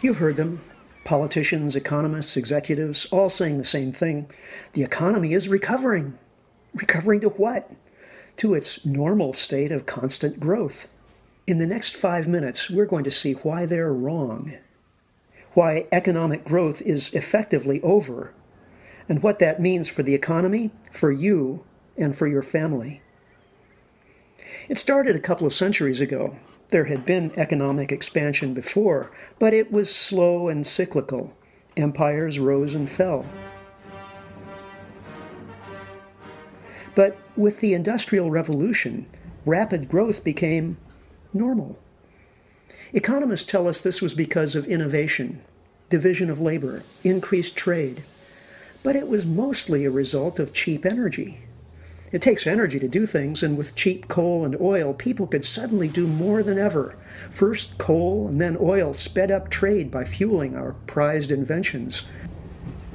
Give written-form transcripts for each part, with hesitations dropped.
You've heard them. Politicians, economists, executives, all saying the same thing. The economy is recovering. Recovering to what? To its normal state of constant growth. In the next 5 minutes, we're going to see why they're wrong, why economic growth is effectively over, and what that means for the economy, for you, and for your family. It started a couple of centuries ago. There had been economic expansion before, but it was slow and cyclical. Empires rose and fell. But with the Industrial Revolution, rapid growth became normal. Economists tell us this was because of innovation, division of labor, increased trade. But it was mostly a result of cheap energy. It takes energy to do things, and with cheap coal and oil, people could suddenly do more than ever. First coal and then oil sped up trade by fueling our prized inventions.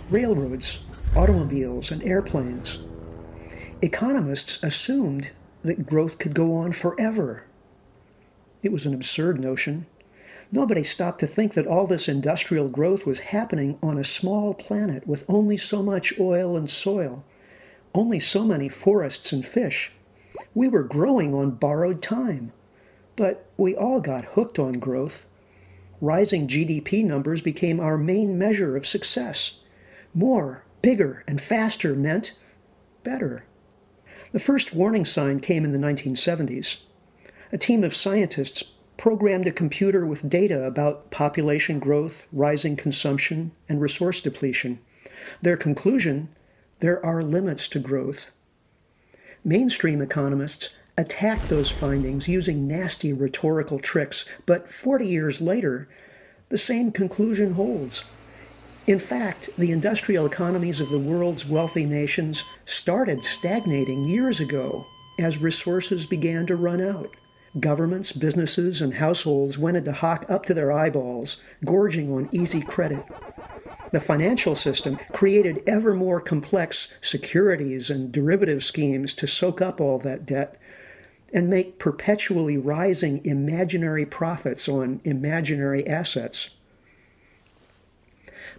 Railroads, automobiles, and airplanes. Economists assumed that growth could go on forever. It was an absurd notion. Nobody stopped to think that all this industrial growth was happening on a small planet with only so much oil and soil, only so many forests and fish. We were growing on borrowed time. But we all got hooked on growth. Rising GDP numbers became our main measure of success. More, bigger, and faster meant better. The first warning sign came in the 1970s. A team of scientists programmed a computer with data about population growth, rising consumption, and resource depletion. Their conclusion: there are limits to growth. Mainstream economists attacked those findings using nasty rhetorical tricks, but 40 years later, the same conclusion holds. In fact, the industrial economies of the world's wealthy nations started stagnating years ago as resources began to run out. Governments, businesses, and households went into hock up to their eyeballs, gorging on easy credit. The financial system created ever more complex securities and derivative schemes to soak up all that debt and make perpetually rising imaginary profits on imaginary assets.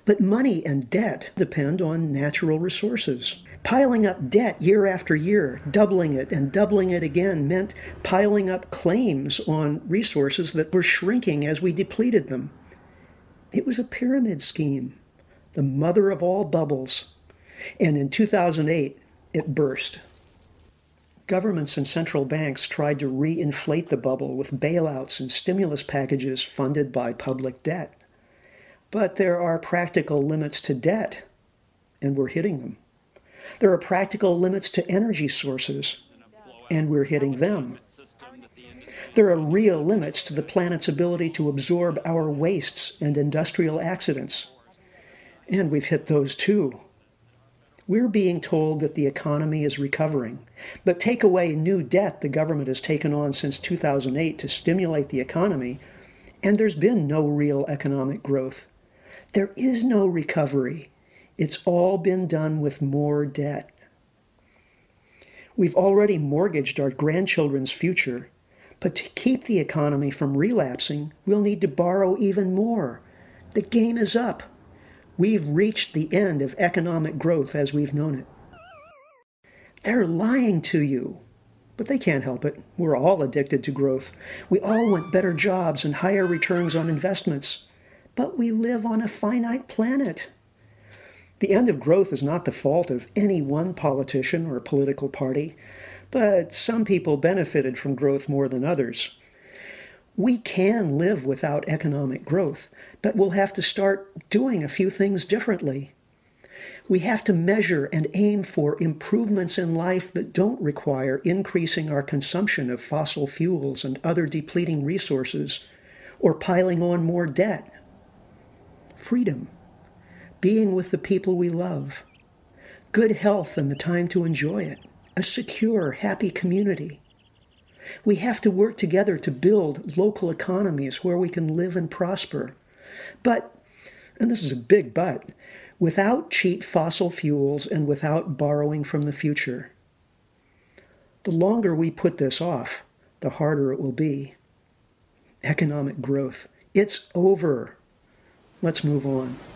But money and debt depend on natural resources. Piling up debt year after year, doubling it and doubling it again, meant piling up claims on resources that were shrinking as we depleted them. It was a pyramid scheme, the mother of all bubbles. And in 2008, it burst. Governments and central banks tried to re-inflate the bubble with bailouts and stimulus packages funded by public debt. But there are practical limits to debt, and we're hitting them. There are practical limits to energy sources, and we're hitting them. There are real limits to the planet's ability to absorb our wastes and industrial accidents, and we've hit those too. We're being told that the economy is recovering, but take away new debt the government has taken on since 2008 to stimulate the economy, and there's been no real economic growth. There is no recovery. It's all been done with more debt. We've already mortgaged our grandchildren's future, but to keep the economy from relapsing, we'll need to borrow even more. The game is up. We've reached the end of economic growth as we've known it. They're lying to you, but they can't help it. We're all addicted to growth. We all want better jobs and higher returns on investments. But we live on a finite planet. The end of growth is not the fault of any one politician or political party, but some people benefited from growth more than others. We can live without economic growth, but we'll have to start doing a few things differently. We have to measure and aim for improvements in life that don't require increasing our consumption of fossil fuels and other depleting resources, or piling on more debt. Freedom, being with the people we love, good health and the time to enjoy it, a secure, happy community. We have to work together to build local economies where we can live and prosper. But, and this is a big but, without cheap fossil fuels and without borrowing from the future. The longer we put this off, the harder it will be. Economic growth, it's over. Let's move on.